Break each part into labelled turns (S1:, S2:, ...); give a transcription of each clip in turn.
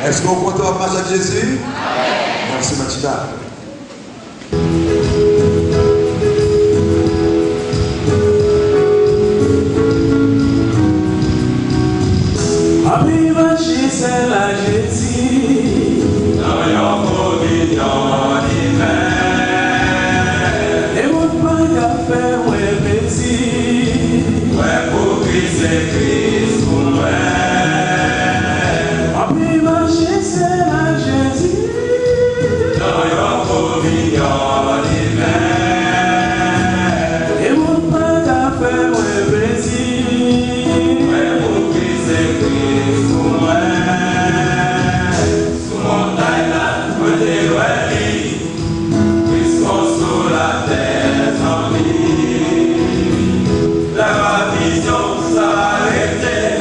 S1: Est-ce qu'on compte en marche à Jésus? Merci Mathilda.
S2: Arriva c'est la Jésus dans yon provision divin. Et mon père a fait ouais petit ouais pour Christ et Christ pour moi. Arriva c'est la Jésus dans yon provision divin. Et mon père a fait ouais petit ouais pour Christ et Christ pour moi. Sous montagne là, moi j'ai oué, puisqu'on sous la terre sans vie. La vision s'arrêtait,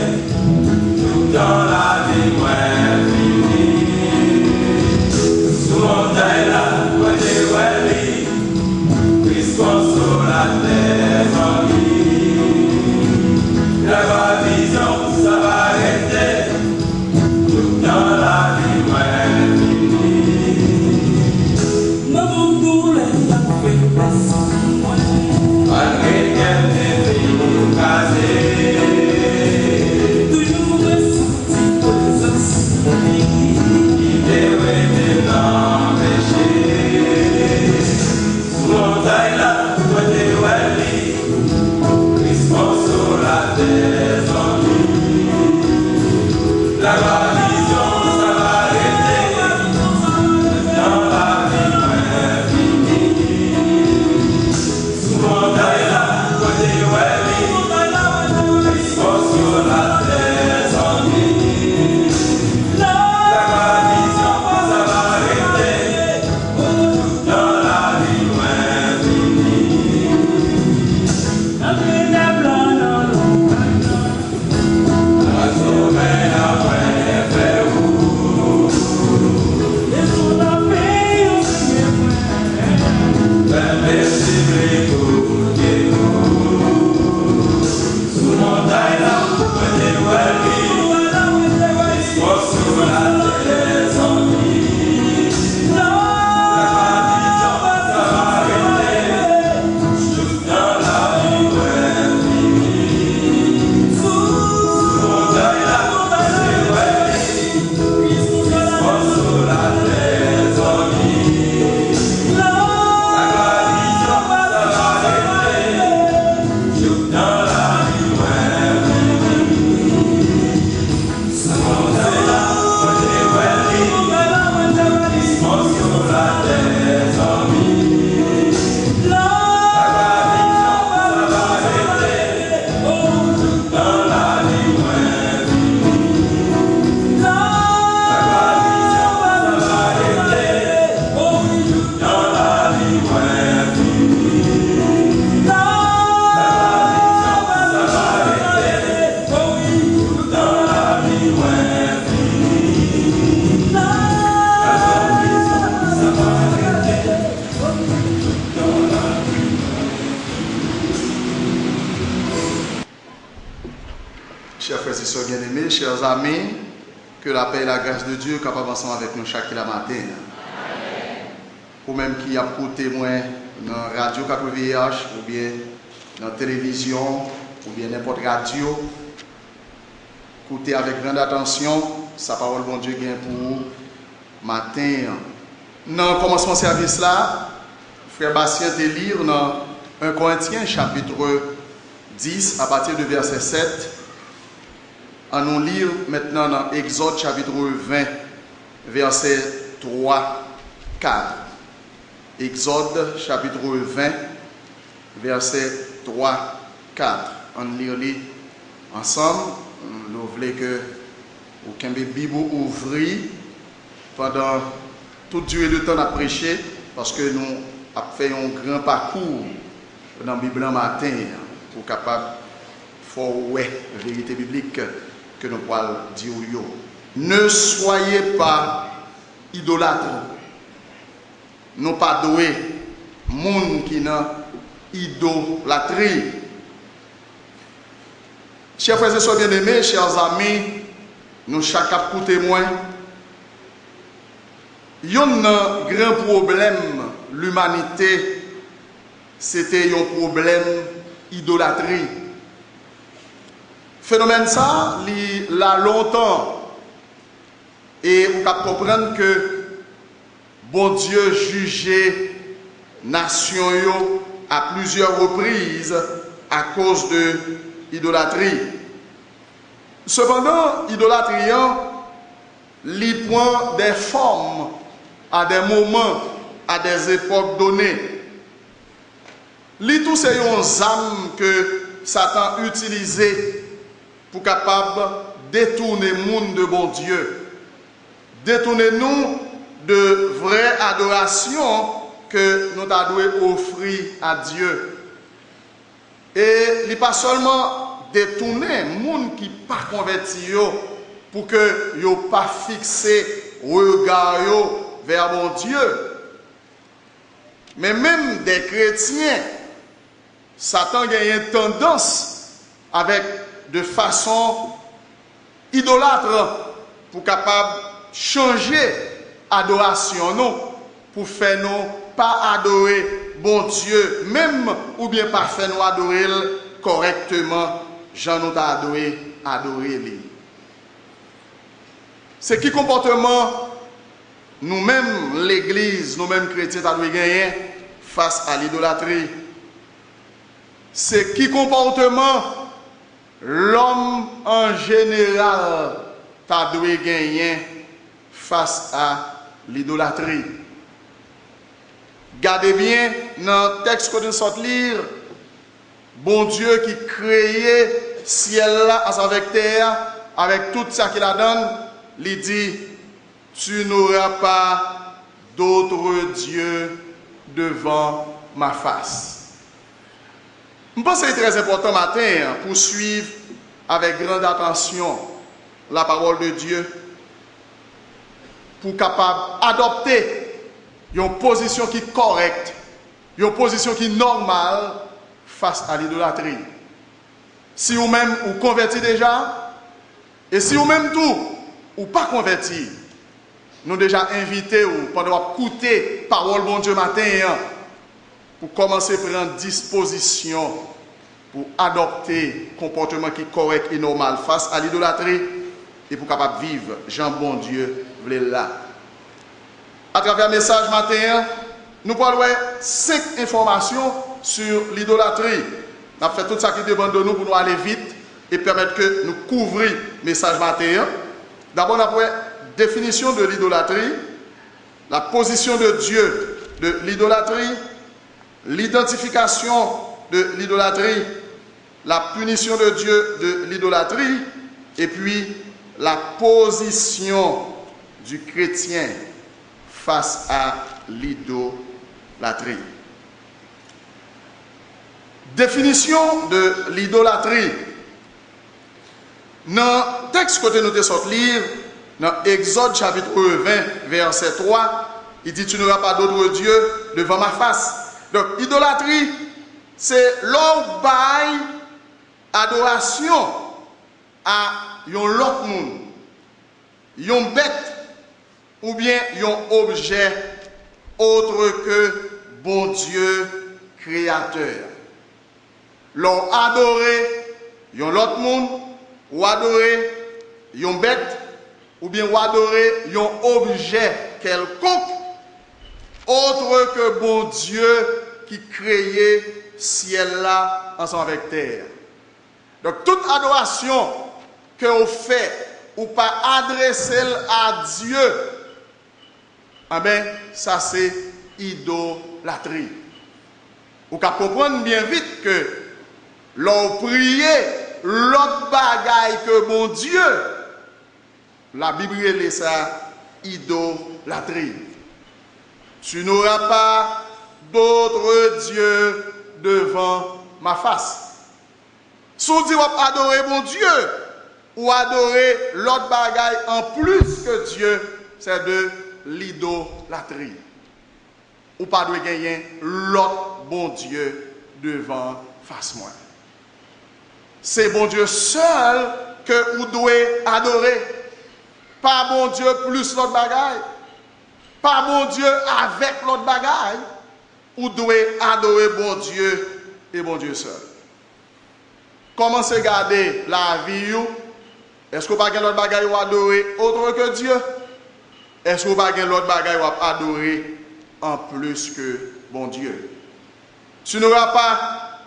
S2: tout dans la vie moi fini. Sous montagne là, moi j'ai oué, puisqu'on sous la terre sans vie. La vision s'arrêtait, tout dans la vie moi fini. Malgré qu'elle m'ait fini casée, toujours ressenti présence qui devait l'empêcher. Sous montagne là, moi j'ai oué, Christ sur la terre sans vie. La vision ça va arrêter, dans la vie moi fini. Sous montagne là, côté ouéli, Christ sur la terre sans vie. La vision ça va arrêter, dans la vie moi fini. La sauver après
S3: chers amis, que la paix et la grâce de Dieu soient capables ensemble avec nous chaque matin. Ou même qui a pour témoin dans la radio KPVH, ou bien dans la télévision, ou bien n'importe radio, écoutez avec grande attention, sa parole, bon Dieu, gagne pour matin. Dans le commencement de service là, frère Bastien de lire dans 1 Corinthiens chapitre 10 à partir de verset 7. On nous lire maintenant dans Exode chapitre 20 verset 3, 4. Exode chapitre 20 verset 3, 4. On lit ensemble. Nous voulons que aucun Bible ouvri pendant toute durée de temps à prêcher parce que nous avons fait un grand parcours dans la Bible en matin pour capable de faire la vérité biblique que nous pouvons dire. Ne soyez pas idolâtres. Nous pas doués monde qui n'a idolâtrie. Chers frères et sœurs bien-aimés, chers amis, nous chaque coup témoin. Il y a un grand problème, l'humanité, c'était un problème idolâtrie. Phénomène ça, il a longtemps. Et on peut comprendre que bon Dieu jugeait nation à plusieurs reprises à cause de l'idolâtrie. Cependant, l'idolâtrie, il prend des formes à des moments, à des époques données. Li tout c'est une âme que Satan utilisait pour capable détourner le monde de bon Dieu. Détourner nous de vraie adoration que nous devons offrir à Dieu. Et il n'est pas seulement détourner le monde qui n'est pas converti pour que yo pas fixé regard vers mon Dieu. Mais même des chrétiens, Satan a une tendance avec de façon idolâtre pour capable changer adoration nous pour faire nous pas adorer bon Dieu même ou bien pas faire nous adorer correctement Jean nous a adorer lui. C'est qui comportement nous-mêmes, l'Église, nous-mêmes chrétiens, nous devons gagner face à l'idolâtrie. C'est qui comportement l'homme en général doit gagner face à l'idolâtrie. Gardez bien dans le texte que nous sommes lire, bon Dieu qui créait ciel là avec terre, avec tout ça qu'il a donné, il dit, tu n'auras pas d'autre Dieu devant ma face. Je pense que c'est très important matin pour suivre avec grande attention la parole de Dieu, pour capable adopter une position qui est correcte, une position qui est normale face à l'idolâtrie. Si vous-même vous converti déjà, et si vous-même tout, ou pas converti, nous déjà invités pendant écouter parole bon Dieu matin pour commencer à prendre disposition pour adopter un comportement qui est correct et normal face à l'idolâtrie et pour capable vivre Jean bon Dieu voulait là. À travers le message matin, nous parlons 5 informations sur l'idolâtrie. Nous avons fait tout ça qui dépend de nous pour nous aller vite et permettre que nous couvrions le message matin. D'abord, nous avons définition de l'idolâtrie, la position de Dieu de l'idolâtrie, l'identification de l'idolâtrie, la punition de Dieu de l'idolâtrie, et puis la position du chrétien face à l'idolâtrie. Définition de l'idolâtrie. Dans le texte que nous avons lire, dans Exode chapitre 20, verset 3, il dit, tu n'auras pas d'autre Dieu devant ma face. Donc, idolâtrie, c'est l'or bail adoration à yon l'autre monde, yon bête ou bien yon objet autre que bon Dieu créateur. L'on adoré yon l'autre monde, ou adoré yon bête, ou bien ou adoré yon objet quelconque, autre que bon Dieu qui créait ciel là ensemble avec terre. Donc toute adoration que vous faites ou pas adresser à Dieu, ah ben ça c'est idolâtrie. Vous comprenez bien vite que l'on prie l'autre bagaille que bon Dieu, la Bible est ça idolâtrie. Tu n'auras pas d'autre Dieu devant ma face. Si on dit adorer mon Dieu ou adorer l'autre bagaille en plus que Dieu, c'est de l'idolâtrie. Ou pas de gagner l'autre bon Dieu devant face moi. C'est bon Dieu seul que vous devez adorer. Pas bon Dieu plus l'autre bagaille. Pas bon Dieu avec l'autre bagaille. Vous devez adorer bon Dieu et bon Dieu seul. Comment se garder la vie? Est-ce que vous n'avez pas l'autre bagaille ou adorer autre que Dieu? Est-ce que vous n'avez pas l'autre bagaille ou adorer en plus que bon Dieu? Tu n'auras pas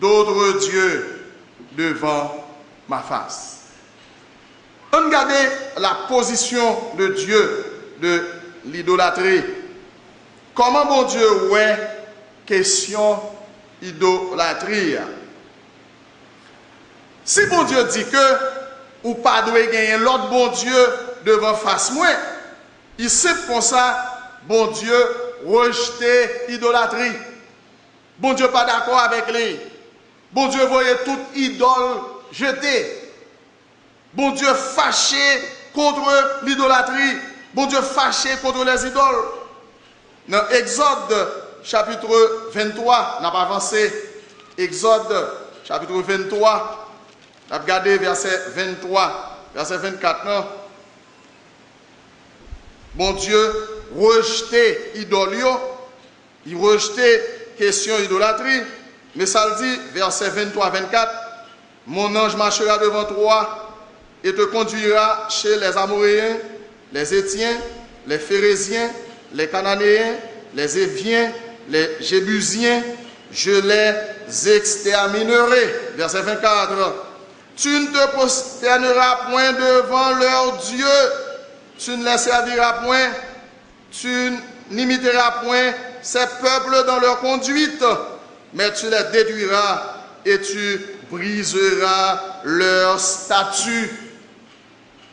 S3: d'autre Dieu devant ma face. On regarde la position de Dieu de l'idolâtrie. Comment bon Dieu ouais question idolâtrie? Si bon Dieu dit que ou pas doit gagner l'autre bon Dieu devant face moi, il sait comme ça bon Dieu rejeter idolâtrie. Bon Dieu pas d'accord avec lui. Bon Dieu voyait toute idole jetée. Bon Dieu fâché contre l'idolâtrie. Bon Dieu fâché contre les idoles. Dans Exode chapitre 23, on a avancé. Exode chapitre 23, on a regardé verset 23, verset 24. Non? Bon Dieu rejeté idolio, il rejetait question idolâtrie, mais ça le dit, verset 23-24, mon ange marchera devant toi et te conduira chez les Amoréens, les Étiens, les Phérésiens, les Cananéens, les Éviens, les Jébusiens, je les exterminerai. Verset 24, tu ne te prosterneras point devant leur Dieu, tu ne les serviras point, tu n'imiteras point ces peuples dans leur conduite, mais tu les détruiras et tu briseras leur statut.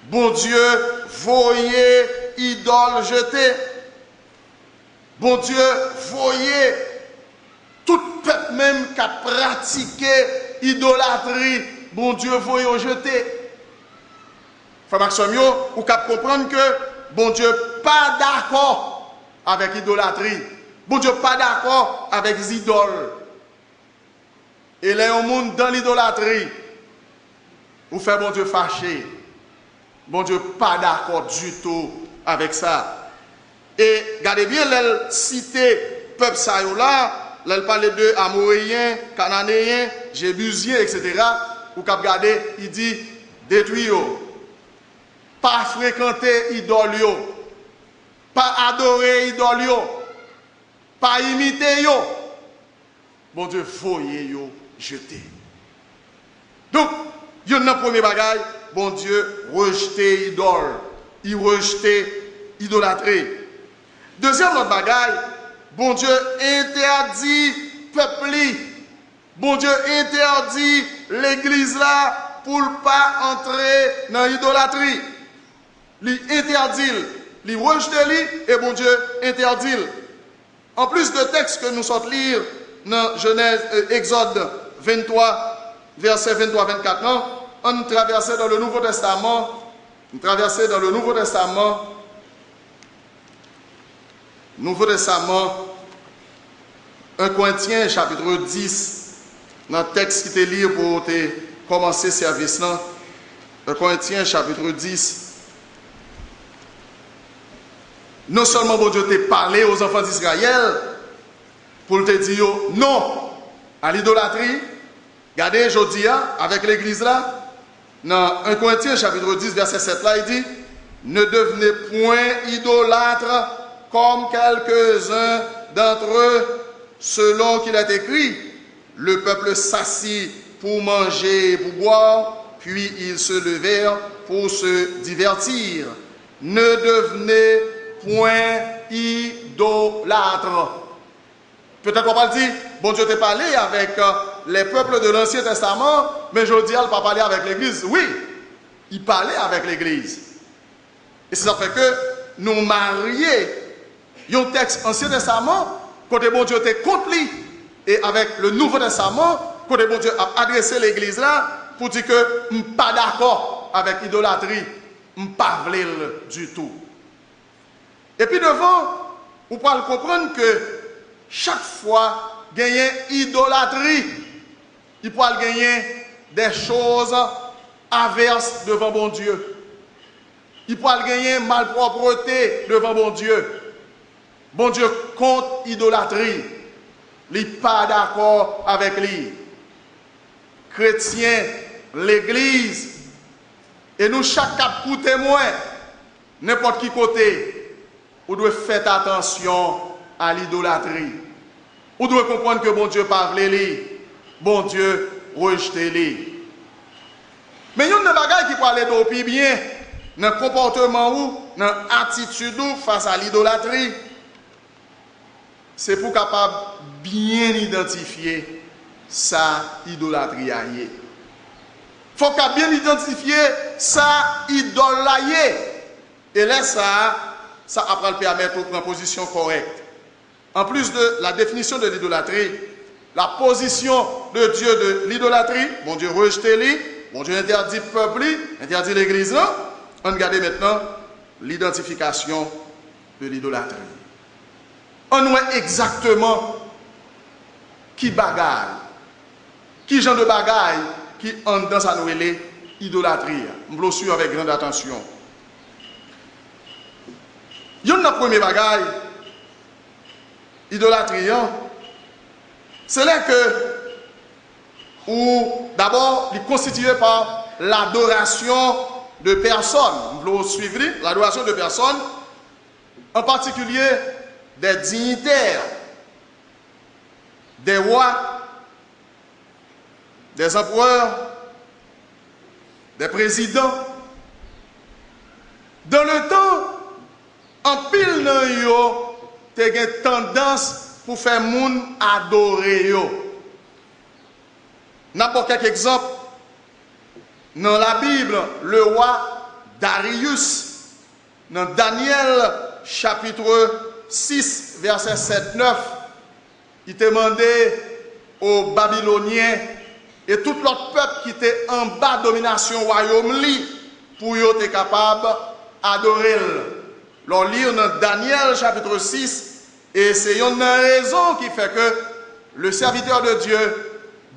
S3: Bon Dieu, voyez idole jetée. Bon Dieu, voyez tout peuple même qui a pratiqué idolâtrie. Bon Dieu, voyez jeter. Frère Maxime, vous pouvez comprendre que bon Dieu pas d'accord avec l'idolâtrie. Bon Dieu pas d'accord avec les idoles. Et là, au monde dans l'idolâtrie, vous faites bon Dieu fâché. Bon Dieu pas d'accord du tout avec ça. Et regardez bien, elle cité peuple ça là, elle parle de Amoréens, Cananéens, Jébusiens, etc. Vous pouvez regarder, il dit détruire, pas fréquenter idole, pas adorer idole, pas imiter yo. Bon Dieu, voyez yo jeter. Donc, il y a un premier bagage, bon Dieu rejeter idole, il rejeter idolâtrie. Deuxième autre bagage, bon Dieu interdit peuple. Bon Dieu interdit l'église là pour ne pas entrer dans l'idolâtrie. Il interdit, il rejette et bon Dieu interdit. En plus de textes que nous sortons lire dans Genèse, Exode 23, verset 23-24, non, on traversait dans le Nouveau Testament, Nouveau Testament, 1 Corinthiens chapitre 10, dans le texte qui te lit pour commencer le service là. 1 Corinthiens chapitre 10. Non seulement bon Dieu t'a parlé aux enfants d'Israël pour te dire non à l'idolâtrie. Regardez, je dis avec l'église là, dans 1 Corinthiens chapitre 10 verset 7 là, il dit: ne devenez point idolâtres comme quelques-uns d'entre eux, selon qu'il est écrit, le peuple s'assit pour manger et pour boire, puis ils se levèrent pour se divertir. Ne devenez point idolâtres. Peut-être qu'on va le dire, bon Dieu t'a parlé avec les peuples de l'Ancien Testament, mais je dis, il n'a pas parlé avec l'Église. Oui, il parlait avec l'Église. Et c'est ça fait que nous marions un texte Ancien Testament, côté bon Dieu t'a contre lui, et avec le Nouveau Testament, côté bon Dieu a adressé l'Église là, pour dire que je ne suis pas d'accord avec l'idolâtrie, je ne suis pas du tout. Et puis devant, vous pouvez comprendre que chaque fois qu'il y a idolâtrie, il peut gagner des choses averses devant bon Dieu. Il peut gagner malpropreté devant bon Dieu. Bon Dieu contre idolâtrie. Il n'est pas d'accord avec lui. Chrétiens, l'Église, et nous chaque cap pour témoin, n'importe qui côté, vous devez faire attention à l'idolâtrie. Vous devez comprendre que bon Dieu parle lui, bon Dieu rejette lui. Mais il y a une bagaille qui peut aller d'opi bien dans le comportement ou dans l'attitude face à l'idolâtrie. C'est pour capable bien identifier sa idolâtrie. Il faut bien identifier sa idolâtrie. Et là, ça après le permettre de prendre position correcte. En plus de la définition de l'idolâtrie, la position de Dieu de l'idolâtrie, bon Dieu rejette-les, bon Dieu interdit le peuple, interdit l'église. On regarde maintenant l'identification de l'idolâtrie. On voit exactement qui bagaille, qui genre de bagaille qui entre dans sa nouvelle idolâtrie. On vous le suit avec grande attention. Il y a une première bagaille. Idolâtrie, c'est là que, ou d'abord, il est constitué par l'adoration de personnes. Vous suivez l'adoration de personnes, en particulier des dignitaires, des rois, des empereurs, des présidents. Dans le temps, en pile dans yo, tu as une tendance pour faire moun adorer yo. N'importe quel exemple. Dans la Bible, le roi Darius, dans Daniel chapitre 6, verset 7-9, il demandait aux Babyloniens et tout l'autre peuple qui était en bas de domination royaume pour être capable d'adorer. L'on lit dans Daniel chapitre 6, et c'est une raison qui fait que le serviteur de Dieu,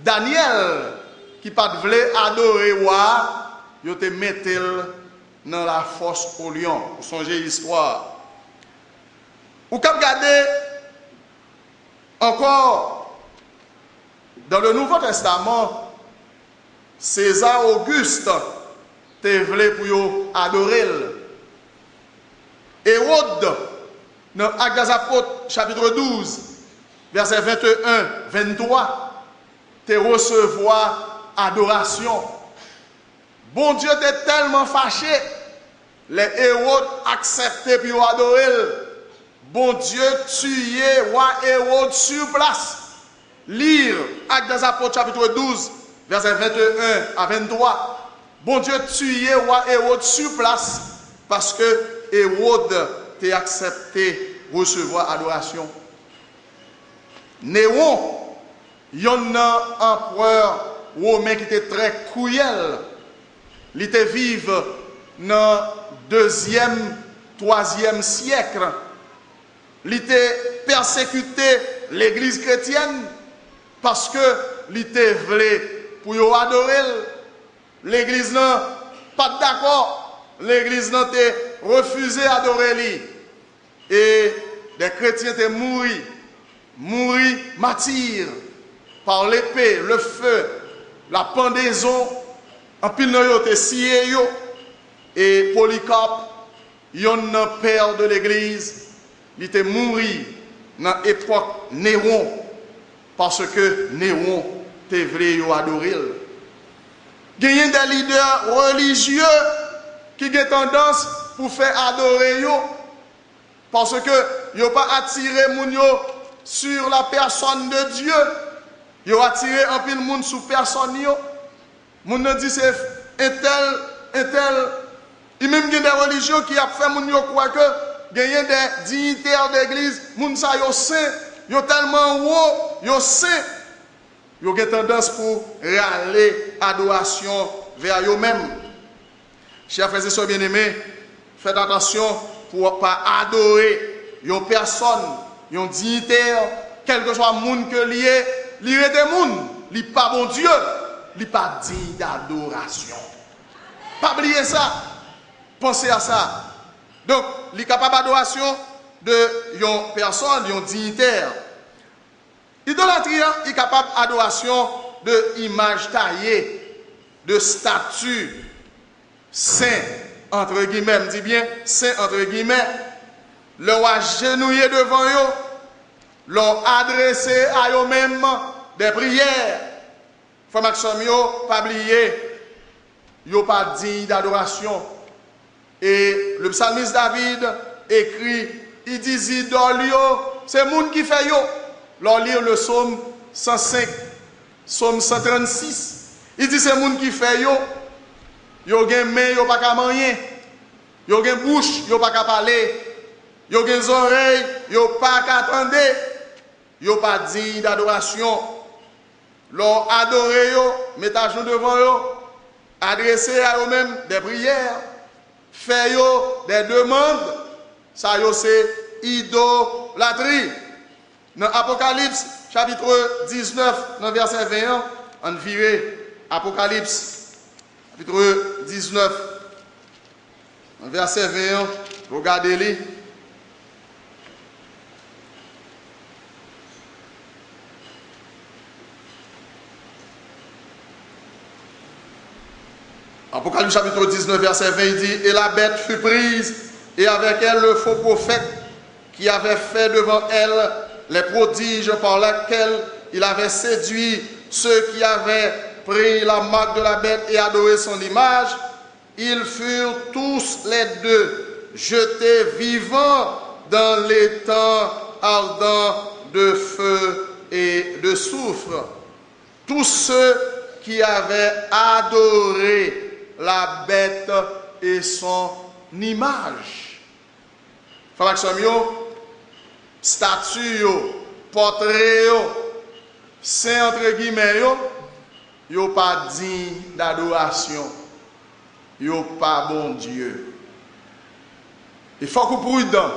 S3: Daniel, qui pas voulait adorer roi, il te mettait dans la fosse au lion. Vous songez l'histoire. Ou quand regardez encore dans le Nouveau Testament, César Auguste te voulait pour adorer. Hérode, dans Actes des Apôtres, chapitre 12, verset 21-23, te recevoir adoration. Bon Dieu t'est tellement fâché, les Hérodes acceptaient pour adorer. Bon Dieu tuait roi Hérode sur place. Lire Actes des Apôtres, chapitre 12, verset 21-23. Bon Dieu tuait roi Hérode sur place parce que Hérode t'a accepté recevoir adoration. Néron, il y a un empereur romain qui était très cruel. Il était vivant dans le 2e, 3e siècle. Il était persécuté l'église chrétienne parce que il était voulu pour adorer l'église là. pas d'accord, l'église n'a refusé d'adorer lui. Et des chrétiens étaient morts martyrs par l'épée, le feu, la pendaison, en pile nan yo te scié yo. Et Polycarpe, yon père de l'église, il était mort dans l'époque Néron, parce que Néron te voulu adorer. Il y a des leaders religieux qui ont tendance pour faire adorer yo, parce que yo pas attiré moun yo sur la personne de Dieu. Yo attiré un pile moun sur personne yo. Moun ne dit c'est un tel. Il même des religieux qui a fait moun yo croire que gagner des dignitaires d'église, moun sa yo saint, yo tellement haut, yo saint. Yo ont tendance pour râler adoration vers eux-mêmes. Chers frères et sœurs bien-aimés, faites attention pour ne pas adorer une personne, un dignitaire, quel que soit le monde que lié, il est des monde, il n'est pas bon Dieu, il n'est pas digne d'adoration. Pas oublier ça, pensez à ça. Donc, il est capable d'adoration de une personne, un dignitaire. Idolâtrie est capable d'adoration de images taillées, de statues, saint, entre guillemets, me dit bien, saint, entre guillemets, leur agenouillé devant eux, leur adressé à eux-mêmes des prières. Frère Maxime, pas oublier, ils n'ont pas digne d'adoration. Et le psalmiste David écrit, il dit, idole, c'est le monde qui fait yo. Leur lire le psaume 105, psaume 136. Il dit c'est le monde qui fait yo. Yo gen main, yo pas qu'à manger. Yo gen bouche, yo pas qu'à parler. Yo gen oreilles, yo pas qu'à attendre. Yo pas digne d'adoration. Leur adorer yo, mettre à genoux devant yo, adresser à eux-mêmes des prières, faire yo des demandes. Ça yo c'est idolâtrie. Dans Apocalypse, chapitre 19, dans verset 21, on vire Apocalypse, chapitre 19, dans verset 21, regardez-les. Apocalypse, chapitre 19, verset 20, il dit, et la bête fut prise, et avec elle le faux prophète qui avait fait devant elle les prodiges par lesquels il avait séduit ceux qui avaient pris la marque de la bête et adoré son image, ils furent tous les deux jetés vivants dans l'étang ardent de feu et de soufre. Tous ceux qui avaient adoré la bête et son image. Statue, portrait, saint entre guillemets, yo pas digne d'adoration, yo pas bon Dieu. Il faut qu'on soit prudent.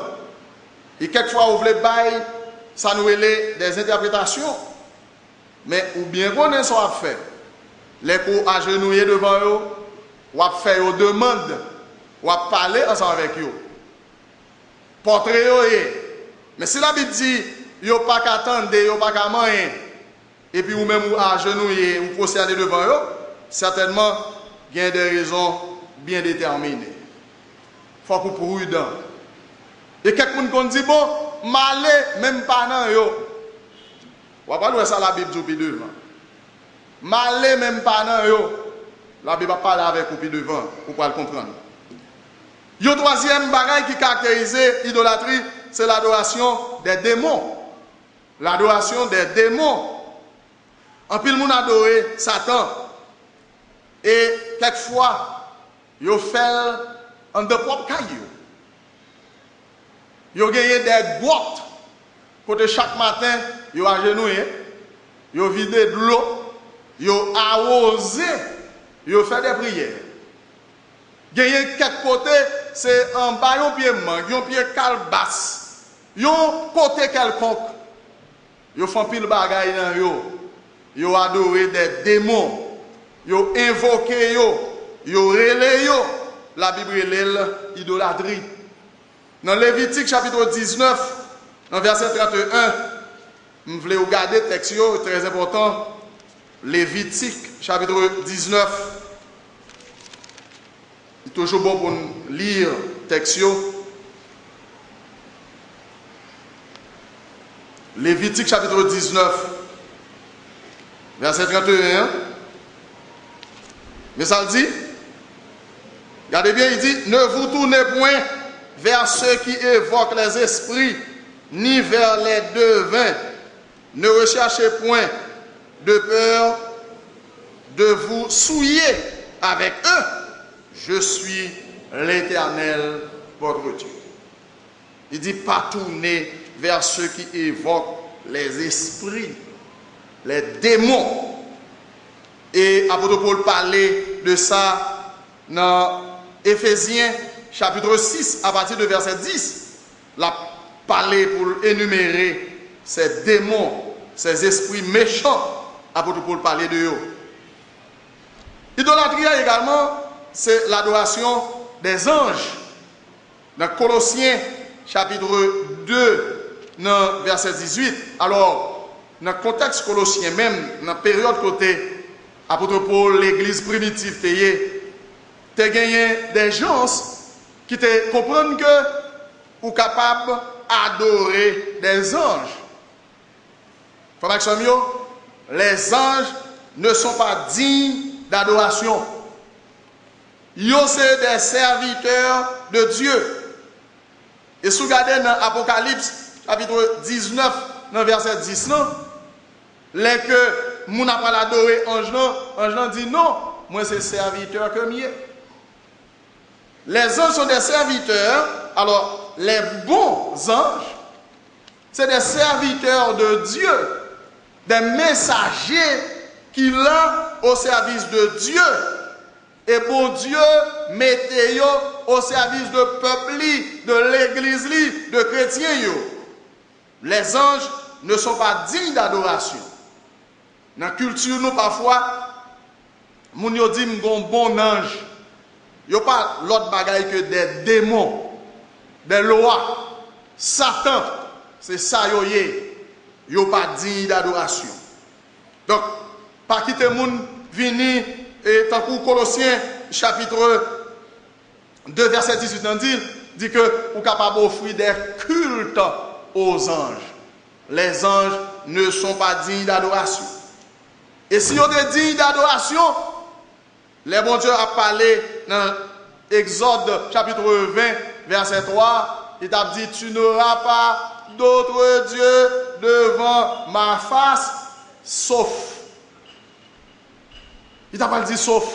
S3: Et quelquefois, on veut bailler, ça nous est des interprétations. Mais ou bien qu'on ait ça à faire. Les coups agenouillés devant eux, ou à faire une demande, ou à parler ensemble avec eux. Portrait, mais si la Bible dit, il n'y a pas qu'à attendre, il n'y a pas qu'à manger, et puis ou même ou agenouiller, ou procéder devant eux, certainement, il y a des raisons bien déterminées. Il faut qu'on soit prudent. Et quelqu'un qui dit, bon, malé, même pas dans eux. On va pas dire ça la Bible du devant. Malé, même pas dans eux. La Bible va parler avec vous devant, pour pouvoir le comprendre. Le troisième bagage qui caractérise l'idolâtrie, c'est l'adoration des démons. L'adoration des démons. En pile, moun adore Satan. Et quelquefois, ils font en de propre caillou. Ils ont gagné des grottes. Côté chaque matin, ils ont agenouillé, ils ont vidé de l'eau, ils ont arrosé, ils ont fait des prières. Gagné quelques côtés, c'est en bas, un pied mangue, un pied calebasse, un côté quelconque. Ils font pile bagaille dans eux. Ils ont adoré des démons. Ils ont invoqué eux. yo relé yo, la Bible relève idolâtrie. Dans Lévitique chapitre 19, dans verset 31, je voulais regarder le texte, très important. Lévitique chapitre 19. C'est toujours bon pour lire le texte. Lévitique chapitre 19, verset 31. Mais ça le dit. Regardez bien, il dit, ne vous tournez point vers ceux qui évoquent les esprits, ni vers les devins. Ne recherchez point de peur de vous souiller avec eux. Je suis l'Éternel, votre Dieu. Il dit, pas tourner vers ceux qui évoquent les esprits, les démons. Et apôtre Paul parlait de ça dans Éphésiens chapitre 6, à partir de verset 10. La parler pour énumérer ces démons, ces esprits méchants. Apôtre Paul parlait de eux. Idolâtrie également, c'est l'adoration des anges. Dans Colossiens chapitre 2, dans verset 18. Alors, dans le contexte colossien même, dans la période côté apôtre Paul, l'église primitive, tu as gagné des gens qui te comprennent que ou capable d'adorer des anges. Les anges ne sont pas dignes d'adoration. Ils sont des serviteurs de Dieu. Et si vous regardez dans Apocalypse, chapitre 19, dans verset 10, les que nous n'avons pas adoré ange dit non, moi c'est serviteur comme il est. Les anges sont des serviteurs, alors les bons anges, c'est des serviteurs de Dieu, des messagers qui l'ont au service de Dieu. Et bon Dieu, mettez-yo au service de peuple, de l'église, de chrétiens. Les anges ne sont pas dignes d'adoration. Dans la culture, nous, parfois, nous disons qu'on bon ange. Il n'y a pas l'autre bagaille que des démons, des lois, Satan. C'est ça, il n'y a pas digne d'adoration. Donc, pas quitter le monde venir, et tant que Colossiens, chapitre 2, verset 18, dit que vous êtes capable d'offrir des cultes aux anges. Les anges ne sont pas dignes d'adoration. Et si on est digne d'adoration, le bon Dieu a parlé dans Exode chapitre 20, verset 3, il a dit, tu n'auras pas d'autre Dieu devant ma face, sauf. Il t'a pas dit sauf.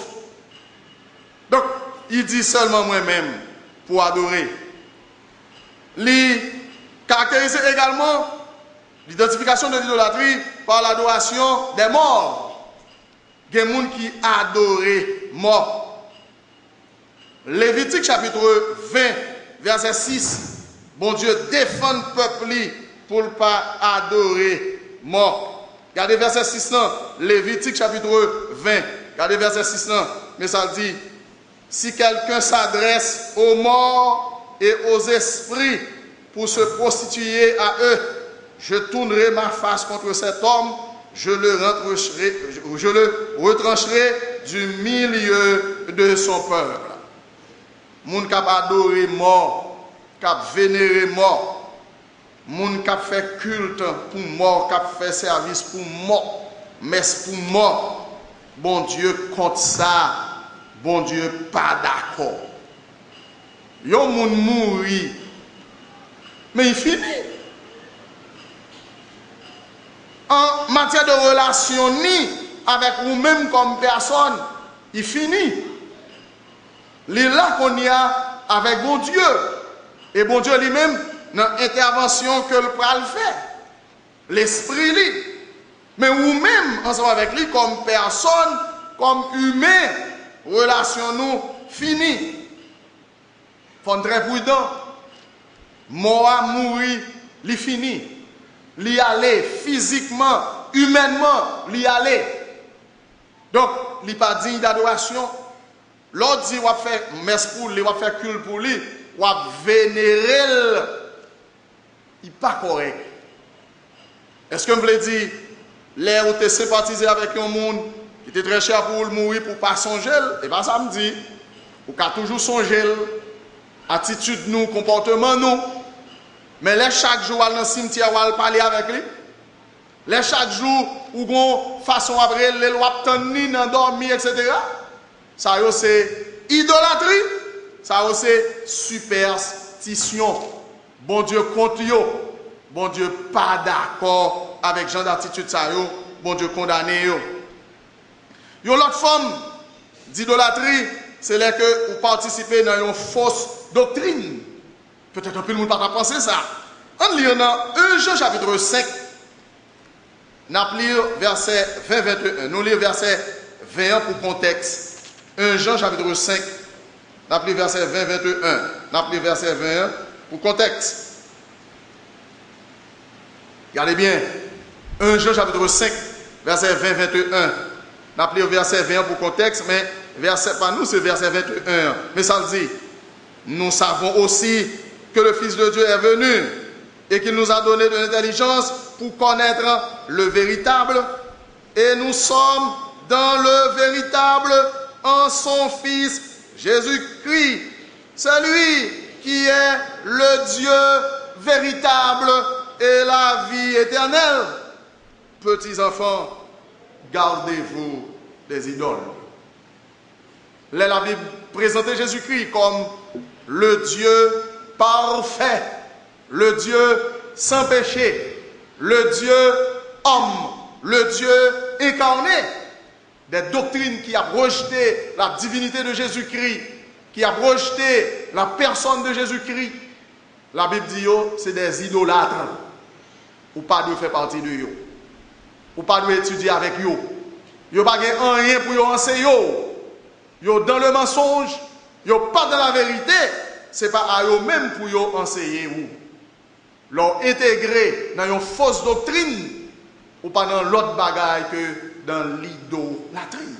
S3: Donc, il dit seulement moi-même pour adorer. Il caractérise également l'identification de l'idolâtrie par l'adoration des morts. Il y a des gens qui adorent morts. Lévitique chapitre 20, verset 6. Bon Dieu défend le peuple pour ne pas adorer mort. Regardez verset 6 là. Lévitique chapitre 20. Regardez verset 6 là. Mais ça dit, si quelqu'un s'adresse aux morts et aux esprits pour se prostituer à eux, je tournerai ma face contre cet homme, je le retrancherai du milieu de son peuple. Moun k'ap adorer mort, k'ap vénérer mort, moun k'ap fait culte pour mort, k'ap fait service pour mort, messe pour mort. Bon Dieu compte ça, bon Dieu pas d'accord. Yon moun mouri, mais il finit. En matière de relation ni avec vous-même comme personne, il finit. Les là qu'on y a avec bon Dieu. Et bon Dieu lui-même, dans l'intervention que le pral fait, l'esprit lui. Mais vous-même, ensemble avec lui, comme personne, comme humain, relation nous finie. Faut être très prudent. Mort à mourir, il finit. L'y aller physiquement, humainement, l'y aller. Donc, il n'est pas digne d'adoration. l'autre dit, on va faire messe pour lui, on va faire culte pour lui, on va vénérer, il n'est pas correct. Est-ce que je voulais dire, l'air où tu es sympathisé avec un monde qui était très cher pour le mourir, pour ne pas songer, et bien ça me dit, ou qu'à toujours songer, attitude nous, comportement nous, mais là chaque jour, dans le cimetière, on va parler avec lui. Là chaque jour, où on façon après, les lois de dormir, etc. Ça c'est idolâtrie, ça c'est superstition. Bon Dieu contre yo, bon Dieu pas d'accord avec genre d'attitude ça yo, bon Dieu condamné yo. Yon l'autre forme d'idolâtrie, c'est là que vous participez dans une fausse doctrine. Peut-être un peu le monde pas penser ça. On lit dans 1 Jean chapitre 5. Nous lire verset 20-21. Nous lire verset 21 pour contexte. 1 Jean chapitre 5. Nous lire verset 20-21. Nous lire verset 21 pour contexte. Regardez bien. 1 Jean chapitre 5 verset 20-21. Nous lire verset 21 pour contexte, mais verset pas nous, c'est verset 21. Mais ça le dit. Nous savons aussi que le Fils de Dieu est venu et qu'il nous a donné de l'intelligence pour connaître le véritable. Et nous sommes dans le véritable en son Fils Jésus-Christ. C'est lui qui est le Dieu véritable et la vie éternelle. Petits enfants, gardez-vous des idoles. Là, la Bible présente Jésus-Christ comme le Dieu parfait, le Dieu sans péché, le Dieu homme, le Dieu incarné. Des doctrines qui a rejeté la divinité de Jésus-Christ, qui a rejeté la personne de Jésus-Christ. La Bible dit, c'est des idolâtres. Ou pas de faire partie de eux. Ou pas de étudier avec eux. Ils n'ont pas rien pour eux enseigner. Ils sont dans le mensonge. Ils ne sont pas dans la vérité. Ce n'est pas à eux-mêmes pour eux enseigner. Leur intégrer dans une fausse doctrine ou pas dans l'autre bagaille que dans l'idolâtrie.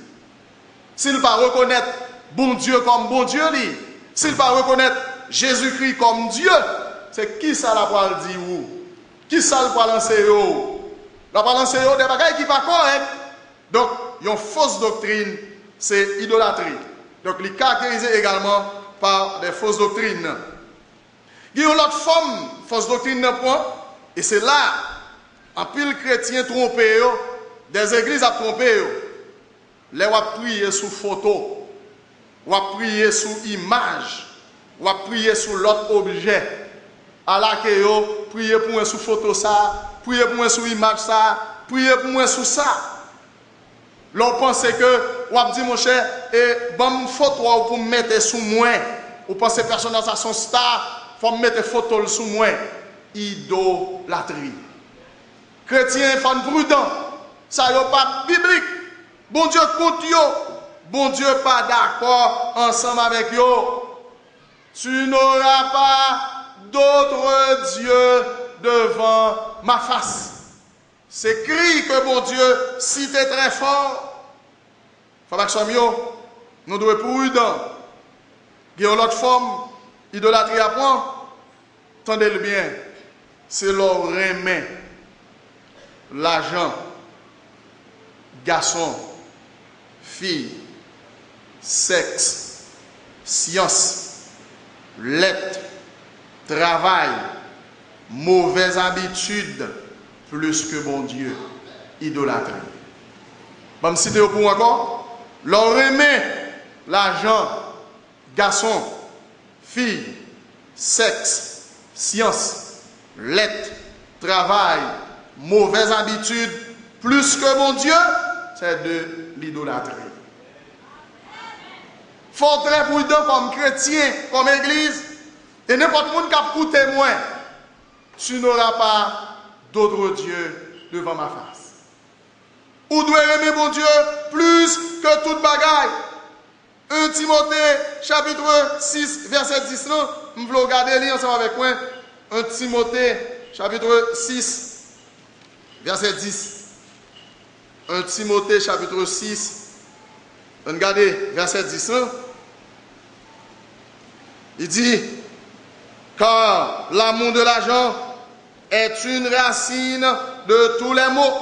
S3: S'ils ne pas reconnaître bon Dieu comme bon Dieu, s'ils ne pas reconnaître Jésus-Christ comme Dieu, c'est qui ça la parole dit ou? Qui ça le parle enseigner? La parole enseigner des bagailles qui ne sont pas correctes. Donc, une fausse doctrine, c'est idolâtrie. Donc, il est caractérisé également par des fausses doctrines. Il y a une autre forme, fausse doctrine d'un point, et c'est là, en pile chrétien trompé, des églises à tromper. Les on prier sous photo, on prier sous image, on prier sous l'autre objet. À la que yo, prier pour moi sous photo ça, prier pour moi sous image ça, prier pour moi sous ça. L'on pense que, on dit mon cher, et bon photo pour me mettre sous moi. Ou pensez personne dans son star, faut me mettre photo sous moi. Idolâtrie. Chrétien, fan prudent, ça n'est pas biblique. Bon Dieu contre yo, bon Dieu pas d'accord ensemble avec yo. Tu n'auras pas d'autres dieux devant ma face. C'est cri que bon Dieu cite très fort. Faut que nous devons être prudents. Il y a une autre forme, idolâtrie à point. Tendez-le bien. C'est leur remet l'argent, garçon, fille, sexe, science, lettres, travail, mauvaises habitudes, plus que bon Dieu, idolâtrie. Je vais me citer pour encore. Leur remet l'argent, garçon, fille, sexe, science, lettres, travail, mauvaises habitudes, plus que mon Dieu, c'est de l'idolâtrie. Il faut être très prudent comme chrétien, comme église, et n'importe qui qui a pour témoin, tu n'auras pas d'autre Dieu devant ma face. Ou doit aimer mon Dieu plus que toute bagaille. 1 Timothée chapitre 6 verset 10, nous voulons regarder lire ensemble avec moi. 1 Timothée chapitre 6 verset 10. 1 Timothée chapitre 6, regardez verset 10. Il dit, car l'amour de l'argent est une racine de tous les maux.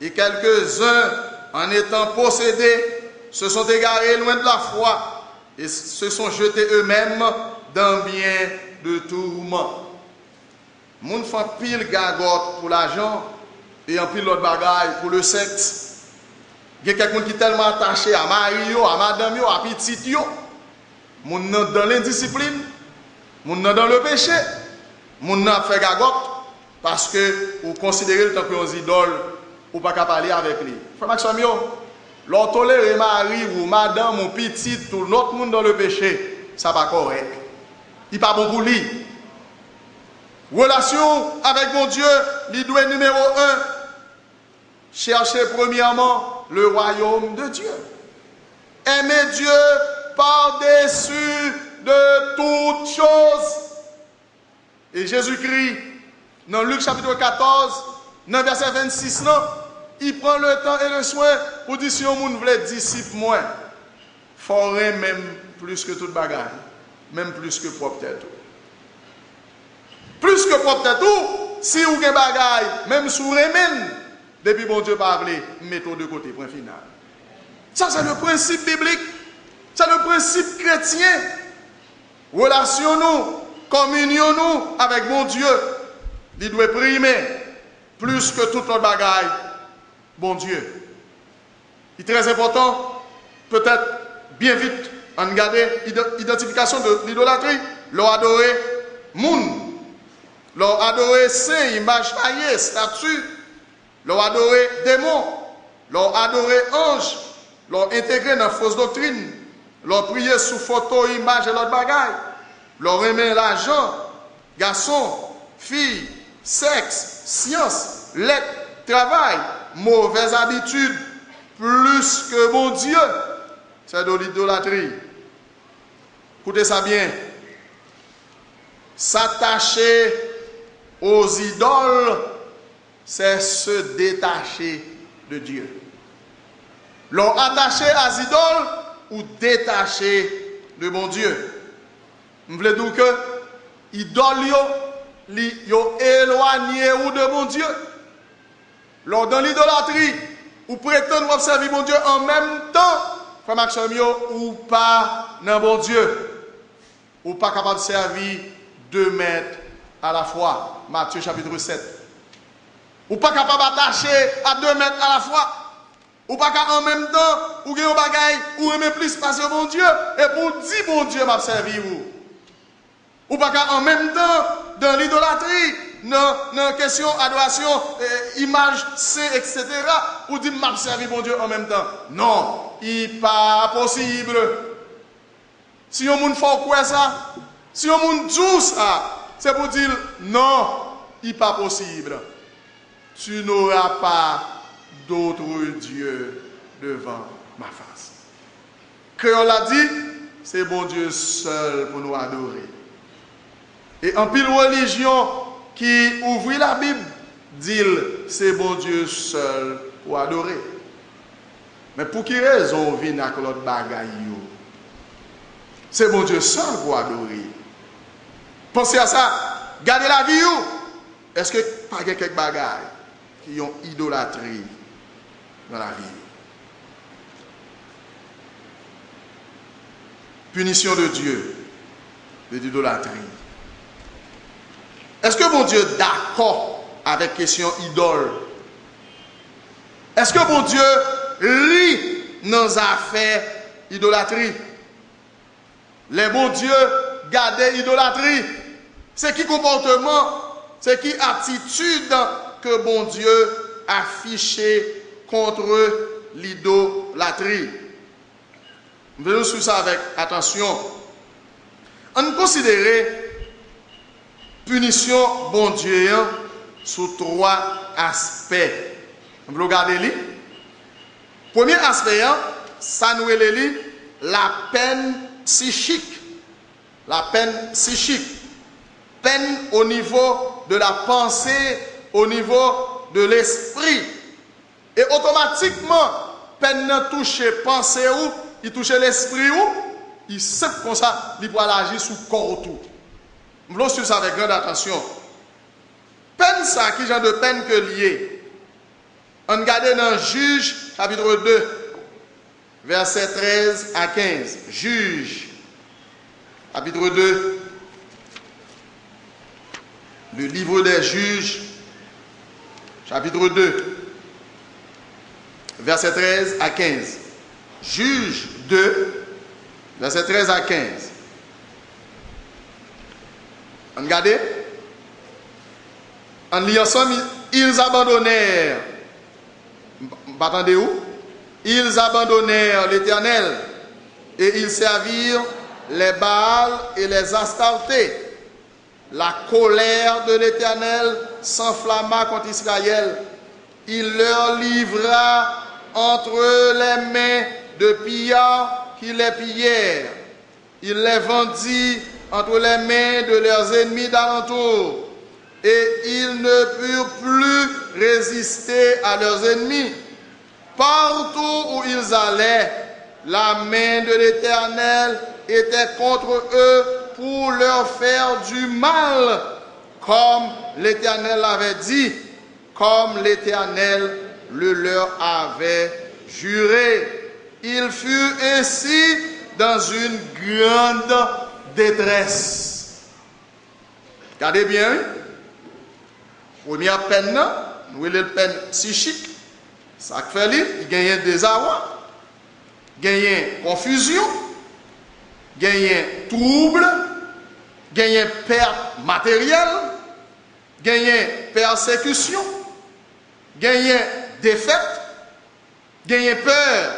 S3: Et quelques-uns, en étant possédés, se sont égarés loin de la foi et se sont jetés eux-mêmes dans bien de tourments. Moun font pile gagote pour l'argent et en pile l'autre bagaille pour le sexe. Il y a quelqu'un qui est tellement attaché à mari, à madame, à petit, moun dans l'indiscipline, moun dans le péché, moun fait gagote parce que vous considérez le temps que vous idole ou pas qu'à parler avec lui. Frère Maxime, l'on tolère mari ou madame ou petit, tout l'autre monde dans le péché, ça va correct. Il n'est pas bon pour lui. Relation avec mon Dieu, l'idée numéro 1. Cherchez premièrement le royaume de Dieu. Aimez Dieu par-dessus de toutes choses. Et Jésus-Christ, dans Luc chapitre 14, dans verset 26, il prend le temps et le soin pour dire si on voulait disciple moins, forêt même plus que toute bagarre, même plus que propre tête. Plus que propre tête, si vous avez bagaille, même sous remène, depuis bon Dieu parler, mettons de côté, point final. Ça, c'est le principe biblique, c'est le principe chrétien. Relationnons, communions-nous avec mon Dieu. Il doit primer plus que toute notre bagaille, bon Dieu. Il est très important, peut-être bien vite, en regarder l'identification de l'idolâtrie, leur adorer moun. Leur adorer saint, image taillée, statue, leur adorer démon, leur adorer ange, leur intégrer dans fausse doctrine, leur prier sous photo, image et l'autre bagaille, leur aimer l'argent, garçon, fille, sexe, science, lettres, travail, mauvaises habitudes, plus que mon Dieu, c'est de l'idolâtrie. Écoutez ça bien. S'attacher aux idoles, c'est se détacher de Dieu. L'on attaché à les idoles ou détaché de mon Dieu. Je veux dire que idoles yo éloigné ou de mon Dieu. Lors dans l'idolâtrie, ou prétendre observer mon Dieu en même temps, frère Maxime, ou pas dans bon Dieu, ou pas capable de servir 2 mètres à la fois. Matthieu chapitre 7. Ou pas capable d'attacher à 2 mètres à la fois. Ou pas qu'en même temps, ou gagne un bagaille, ou aimer plus passer au bon Dieu, et pour dire bon Dieu m'a servi vous. Ou pas qu'en même temps, dans l'idolâtrie, dans la question adoration, image, etc., ou dire m'a servi bon Dieu en même temps. Non, il n'est pas possible. Si on ne fait quoi ça, si on ne dit ça, c'est pour dire non, il n'est pas possible. Tu n'auras pas d'autre Dieu devant ma face. Créole a dit, c'est bon Dieu seul pour nous adorer. Et en pile religion qui ouvre la Bible, dit, c'est bon Dieu seul pour adorer. Mais pour quelle raison on vient avec l'autre bagaille? C'est bon Dieu seul pour adorer. Pensez à ça. Gardez la vie. Est-ce que pas quelques bagailles qui ont idolâtrie dans la vie? Punition de Dieu de l'idolâtrie. Est-ce que bon Dieu est d'accord avec la question idole? Est-ce que bon Dieu rit dans les affaires idolâtrie? Les bons dieux gardent l'idolâtrie. C'est qui comportement, c'est qui attitude que bon Dieu affiché contre l'idolâtrie. Venons sur ça avec attention. On considère punition bon Dieu sous 3 aspects. Vous regardez les. Premier aspect, ça nous est la peine psychique. La peine psychique. Peine au niveau de la pensée, au niveau de l'esprit. Et automatiquement, peine ne touche pensée ou, il touche l'esprit ou, il sait comme ça, il peut agir sous corps tout. Nous voulons suivre ça avec grande attention. Peine ça, qui genre de peine que lié? On regarde dans Juge, chapitre 2, versets 13 à 15. Juge, chapitre 2, le livre des Juges, chapitre 2, versets 13 à 15. Juge 2, versets 13 à 15. On regarde. En lisant ensemble, ils abandonnèrent. Attendez où? Ils abandonnèrent l'Éternel et ils servirent les Baals et les Astartés. La colère de l'Éternel s'enflamma contre Israël. Il leur livra entre les mains de pillards qui les pillèrent. Il les vendit entre les mains de leurs ennemis d'alentour. Et ils ne purent plus résister à leurs ennemis. Partout où ils allaient, la main de l'Éternel était contre eux pour leur faire du mal, comme l'Éternel l'avait dit, comme l'Éternel le leur avait juré. Ils furent ainsi dans une grande détresse. Regardez bien, première peine, nous avons une peine psychique. Ça fait il y a un désarroi, il y a une confusion, il y a un trouble, il y a une perte matérielle, il y a une persécution, il y a une défaite, il y a une peur,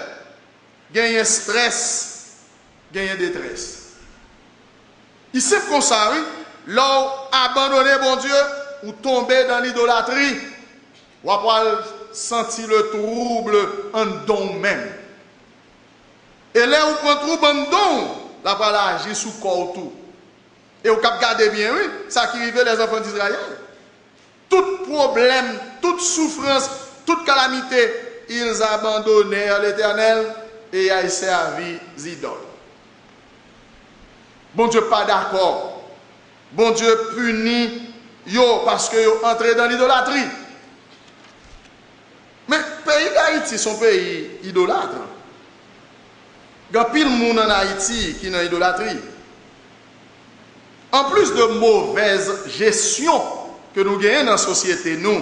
S3: il y a un stress, il y a une détresse. Ici, comme ça, oui, là, abandonner bon Dieu ou tomber dans l'idolâtrie, ou après sentir le trouble en don même. Et là où prend trouble en don, là pour agir sous corps tout. Et vous regardez bien, oui, ça qui arrive les enfants d'Israël. Tout problème, toute souffrance, toute calamité, ils abandonnèrent l'Éternel et ils servi les idoles. Bon Dieu pas d'accord. Bon Dieu punit yo parce que yo entré dans l'idolâtrie. Mais le pays d'Haïti, son pays idolâtre. Il y a pile de monde en Haïti qui est dans l'idolâtrie. En plus de mauvaise gestion que nous gagnons dans la société, nous,